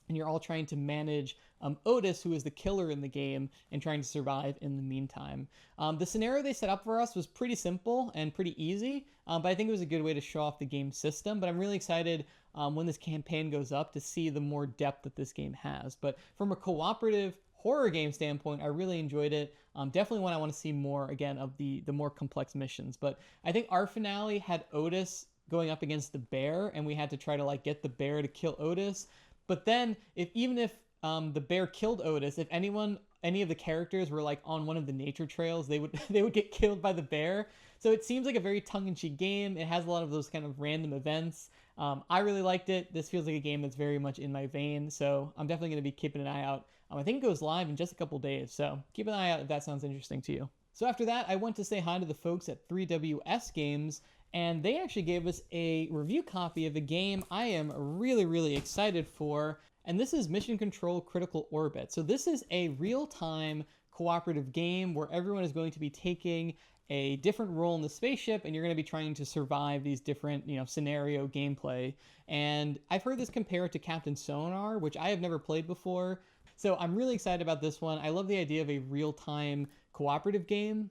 S1: And you're all trying to manage Otis, who is the killer in the game, and trying to survive in the meantime. The scenario they set up for us was pretty simple and pretty easy, but I think it was a good way to show off the game system. But I'm really excited when this campaign goes up to see the more depth that this game has. But from a cooperative horror game standpoint, I really enjoyed it. Definitely one I want to see more, again, of the more complex missions. But I think our finale had Otis going up against the bear, and we had to try to like get the bear to kill Otis. But then, even if the bear killed Otis, if any of the characters were like on one of the nature trails, they would get killed by the bear. So it seems like a very tongue-in-cheek game. It has a lot of those kind of random events. I really liked it. This feels like a game that's very much in my vein. So I'm definitely going to be keeping an eye out. I think it goes live in just a couple days. So keep an eye out if that sounds interesting to you. So after that, I went to say hi to the folks at 3WS Games, and they actually gave us a review copy of a game I am really, really excited for, and this is Mission Control Critical Orbit. So this is a real-time cooperative game where everyone is going to be taking a different role in the spaceship, and you're going to be trying to survive these different, scenario gameplay. And I've heard this compared to Captain Sonar, which I have never played before. So I'm really excited about this one. I love the idea of a real-time cooperative game.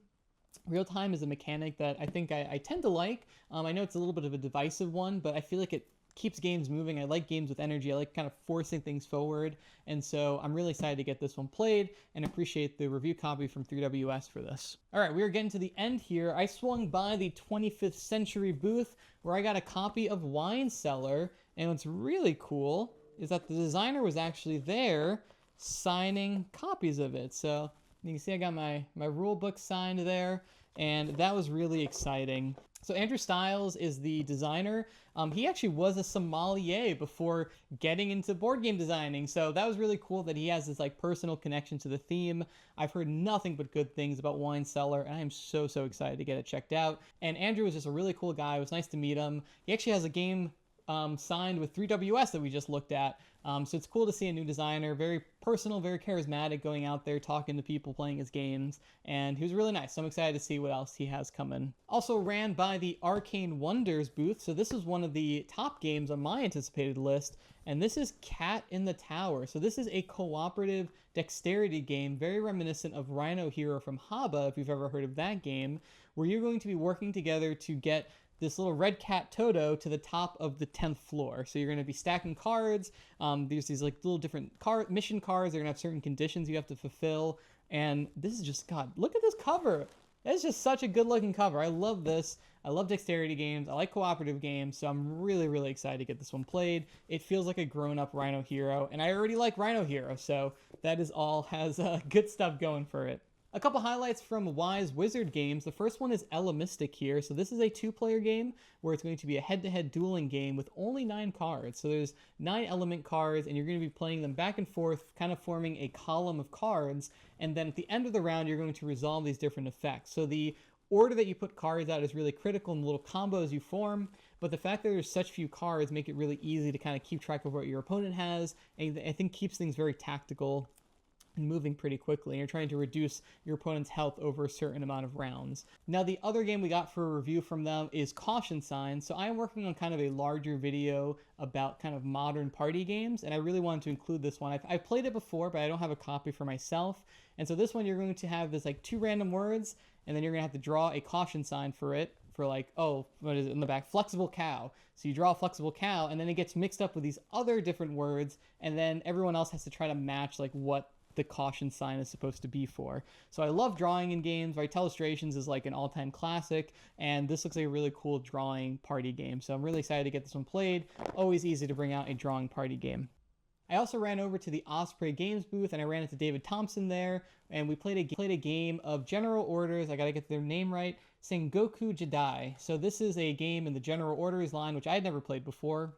S1: Real time is a mechanic that I think I tend to like. I know it's a little bit of a divisive one, but I feel like it keeps games moving. I like games with energy. I like kind of forcing things forward. And so I'm really excited to get this one played and appreciate the review copy from 3WS for this. All right, we are getting to the end here. I swung by the 25th Century booth where I got a copy of Wine Cellar. And what's really cool is that the designer was actually there signing copies of it. So you can see I got my rule book signed there, and that was really exciting. So Andrew Stiles is the designer. He actually was a sommelier before getting into board game designing. So that was really cool that he has this like personal connection to the theme. I've heard nothing but good things about Wine Cellar, and I am so excited to get it checked out. And Andrew was just a really cool guy. It was nice to meet him. He actually has a game signed with 3WS that we just looked at. So it's cool to see a new designer, very personal, very charismatic, going out there talking to people, playing his games, and he was really nice. So I'm excited to see what else he has coming. Also ran by the Arcane Wonders booth. So this is one of the top games on my anticipated list, and this is Cat in the Tower. So this is a cooperative dexterity game, very reminiscent of Rhino Hero from Haba, if you've ever heard of that game, where you're going to be working together to get this little red cat Toto to the top of the 10th floor. So you're going to be stacking cards. There's these like little different mission cards. They're going to have certain conditions you have to fulfill. And this is just, God, look at this cover. It's just such a good looking cover. I love this. I love dexterity games. I like cooperative games. So I'm really excited to get this one played. It feels like a grown up Rhino Hero. And I already like Rhino Hero. So that is all has good stuff going for it. A couple highlights from Wise Wizard games. The first one is Elemystic here. So this is a 2-player game where it's going to be a head-to-head dueling game with only 9 cards. So there's 9 element cards, and you're going to be playing them back and forth, kind of forming a column of cards. And then at the end of the round, you're going to resolve these different effects. So the order that you put cards out is really critical in the little combos you form, but the fact that there's such few cards make it really easy to kind of keep track of what your opponent has, and I think keeps things very tactical and moving pretty quickly. You're trying to reduce your opponent's health over a certain amount of rounds. Now, the other game we got for a review from them is Caution Signs. So I'm working on kind of a larger video about kind of modern party games, and I really wanted to include this one. I've played it before, but I don't have a copy for myself. And so this one, you're going to have this like 2 random words, and then you're going to have to draw a caution sign for it. For like, oh, what is it in the back? Flexible cow. So you draw a flexible cow, and then it gets mixed up with these other different words, and then everyone else has to try to match like what the caution sign is supposed to be for. So I love drawing in games. Illustrations is like an all-time classic, and this looks like a really cool drawing party game. So I'm really excited to get this one played. Always easy to bring out a drawing party game. I also ran over to the Osprey Games booth, and I ran into David Thompson there, and we played a game of General Orders. I gotta get their name right. Sengoku Jidai. So this is a game in the General Orders line, which I had never played before.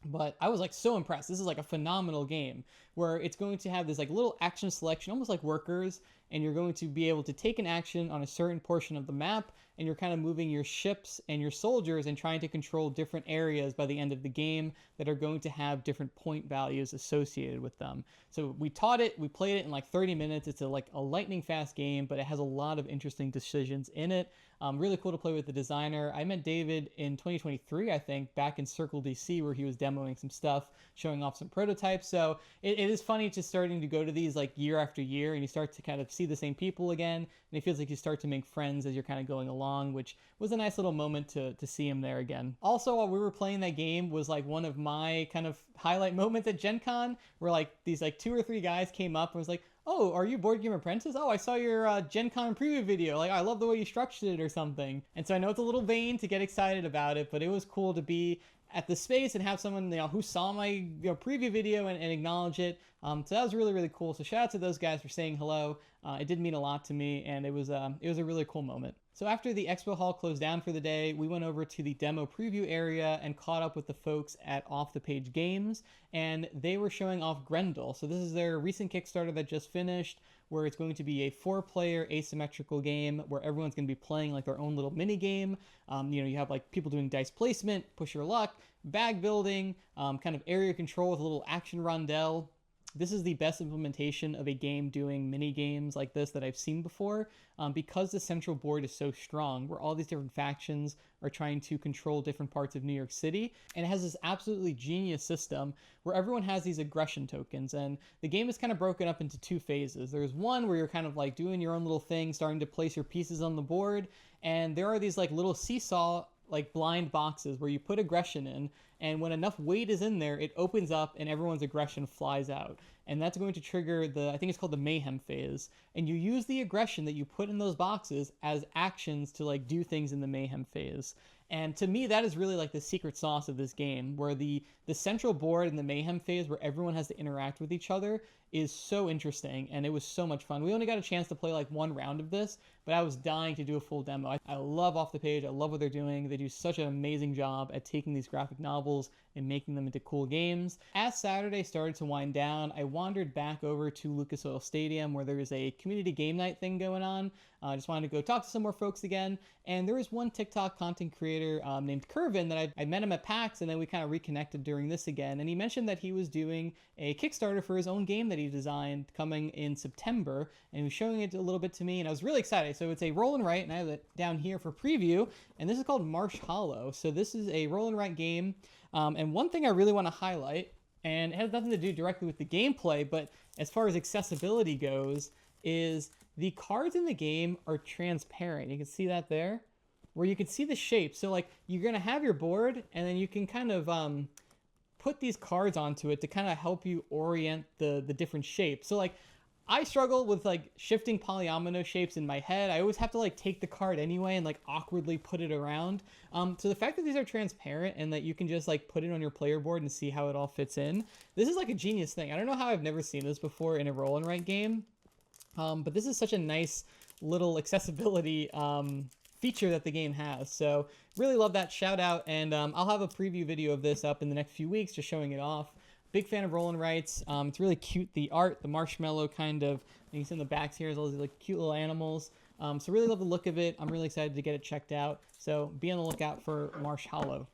S1: But I was like so impressed. This is like a phenomenal game where it's going to have this like little action selection, almost like Workers, and you're going to be able to take an action on a certain portion of the map, and you're kind of moving your ships and your soldiers and trying to control different areas by the end of the game that are going to have different point values associated with them. So we taught it, we played it in like 30 minutes. It's like a lightning fast game, but it has a lot of interesting decisions in it. Really cool to play with the designer. I met David in 2023, I think, back in Circle DC, where he was demoing some stuff, showing off some prototypes. So it is funny just starting to go to these like year after year, and you start to kind of see the same people again, and it feels like you start to make friends as you're kind of going along, which was a nice little moment to see him there again. Also, while we were playing that game was like one of my kind of highlight moments at Gen Con, where like these like 2 or 3 guys came up and was like, oh, are you Board Game Apprentice? Oh, I saw your Gen Con preview video. Like, I love the way you structured it or something. And so I know it's a little vain to get excited about it, but it was cool to be at the space and have someone, you know, who saw my preview video and acknowledge it. So that was really cool. So shout out to those guys for saying hello. It did mean a lot to me, and it was a really cool moment. So after the expo hall closed down for the day, we went over to the demo preview area and caught up with the folks at Off the Page Games, and they were showing off Grendel. So this is their recent Kickstarter that just finished, where it's going to be a 4-player asymmetrical game where everyone's going to be playing like their own little mini game. You have like people doing dice placement, push your luck, bag building, kind of area control with a little action rondelle. This is the best implementation of a game doing mini games like this that I've seen before, because the central board is so strong, where all these different factions are trying to control different parts of New York City. And it has this absolutely genius system where everyone has these aggression tokens, and the game is kind of broken up into 2 phases. There's one where you're kind of like doing your own little thing, starting to place your pieces on the board, and there are these like little seesaw like blind boxes where you put aggression in, and when enough weight is in there, it opens up and everyone's aggression flies out. And that's going to trigger the, I think it's called the mayhem phase. And you use the aggression that you put in those boxes as actions to like do things in the mayhem phase. And to me, that is really like the secret sauce of this game, where the central board in the mayhem phase where everyone has to interact with each other is so interesting, and it was so much fun. We only got a chance to play like one round of this, but I was dying to do a full demo. I love Off the Page. I love what they're doing. They do such an amazing job at taking these graphic novels and making them into cool games. As Saturday started to wind down, I wandered back over to Lucas Oil Stadium, where there was a community game night thing going on. I just wanted to go talk to some more folks again, and there was one TikTok content creator named Curvin that I met him at PAX, and then we kind of reconnected during this again, and he mentioned that he was doing a Kickstarter for his own game that he designed coming in September, and he was showing it a little bit to me, and I was really excited. So it's a roll and write, and I have it down here for preview, and this is called Marsh Hallow. So this is a roll and write game, and one thing I really want to highlight, and it has nothing to do directly with the gameplay, but as far as accessibility goes, is the cards in the game are transparent. You can see that there, where you can see the shape. So like you're gonna have your board, and then you can kind of put these cards onto it to kind of help you orient the different shapes. So like I struggle with like shifting polyomino shapes in my head. I always have to like take the card anyway and like awkwardly put it around. So the fact that these are transparent and that you can just like put it on your player board and see how it all fits in, this is like a genius thing. I don't know how I've never seen this before in a roll and write game. But this is such a nice little accessibility feature that the game has. So really love that. Shout out, and I'll have a preview video of this up in the next few weeks, just showing it off. Big fan of roll and writes. It's really cute. The art, the marshmallow kind of, you can see in the backs here, as well as like cute little animals. So really love the look of it. I'm really excited to get it checked out. So be on the lookout for Marsh Hallow.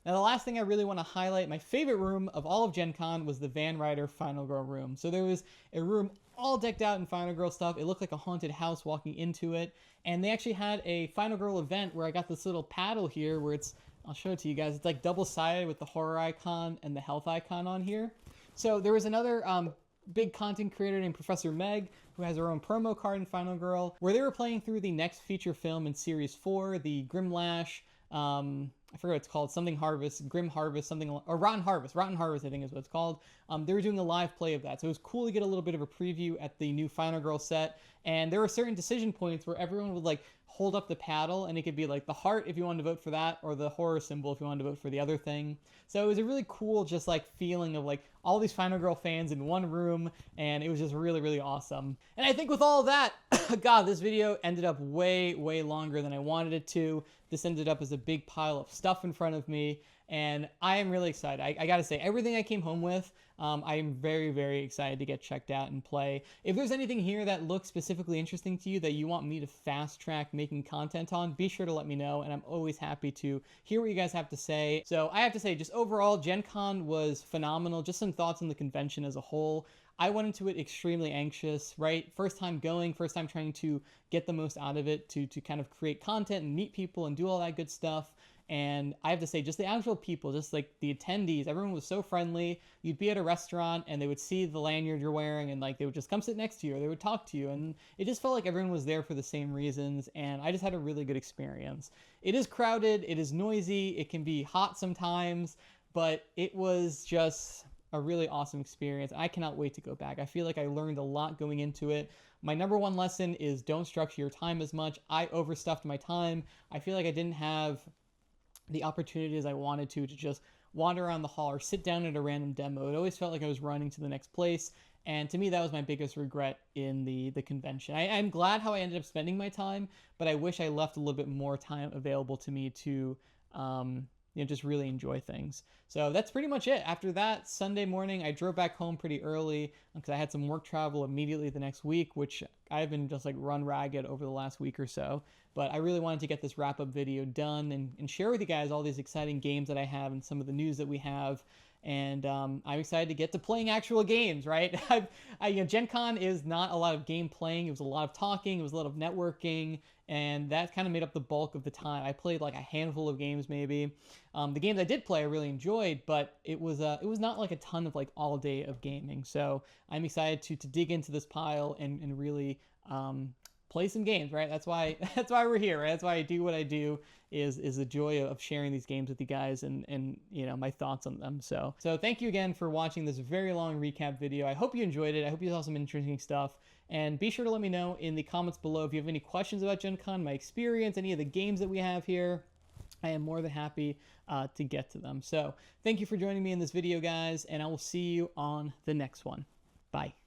S1: Now, the last thing I really want to highlight, my favorite room of all of Gen Con was the Van Ryder Final Girl room. So there was a room all decked out in Final Girl stuff. It looked like a haunted house walking into it. And they actually had a Final Girl event where I got this little paddle here where it's, I'll show it to you guys. It's like double-sided with the horror icon and the health icon on here. So there was another big content creator named Professor Meg, who has her own promo card in Final Girl, where they were playing through the next feature film in Series 4, the Grimlash, I forget what it's called, something Harvest, Grim Harvest, something, or Rotten Harvest, I think is what it's called. They were doing a live play of that, so it was cool to get a little bit of a preview at the new Final Girl set, and there were certain decision points where everyone would like hold up the paddle, and it could be like the heart if you wanted to vote for that, or the horror symbol if you wanted to vote for the other thing. So it was a really cool just like feeling of like all these Final Girl fans in one room, and it was just really, really awesome. And I think with all of that, God, this video ended up way, way longer than I wanted it to. This ended up as a big pile of stuff in front of me, and I am really excited. I gotta say, everything I came home with, I am very, very excited to get checked out and play. If there's anything here that looks specifically interesting to you that you want me to fast track making content on, be sure to let me know, and I'm always happy to hear what you guys have to say. So I have to say, just overall, Gen Con was phenomenal. Just some thoughts on the convention as a whole. I went into it extremely anxious, right? First time going, first time trying to get the most out of it, to kind of create content and meet people and do all that good stuff. And I have to say, just the actual people, just like the attendees, everyone was so friendly. You'd be at a restaurant and they would see the lanyard you're wearing and like they would just come sit next to you, or they would talk to you. And it just felt like everyone was there for the same reasons. And I just had a really good experience. It is crowded, it is noisy, it can be hot sometimes, but it was just a really awesome experience. I cannot wait to go back. I feel like I learned a lot going into it. My number one lesson is don't structure your time as much. I overstuffed my time. I feel like I didn't have the opportunities I wanted to just wander around the hall or sit down at a random demo. It always felt like I was running to the next place. And to me, that was my biggest regret in the convention. I'm glad how I ended up spending my time, but I wish I left a little bit more time available to me to just really enjoy things. So that's pretty much it. After that, Sunday morning, I drove back home pretty early because I had some work travel immediately the next week, which I've been just like run ragged over the last week or so. But I really wanted to get this wrap-up video done and share with you guys all these exciting games that I have and some of the news that we have. And I'm excited to get to playing actual games, right? Gen Con is not a lot of game playing. It was a lot of talking. It was a lot of networking. And that kind of made up the bulk of the time. I played like a handful of games maybe. The games I did play I really enjoyed, but it was not like a ton of like all day of gaming. So I'm excited to dig into this pile and really play some games, right? That's why we're here, right? That's why I do what I do, is the joy of sharing these games with you guys and you know, my thoughts on them. So thank you again for watching this very long recap video. I hope you enjoyed it. I hope you saw some interesting stuff. And be sure to let me know in the comments below if you have any questions about Gen Con, my experience, any of the games that we have here. I am more than happy to get to them. So thank you for joining me in this video, guys, and I will see you on the next one. Bye.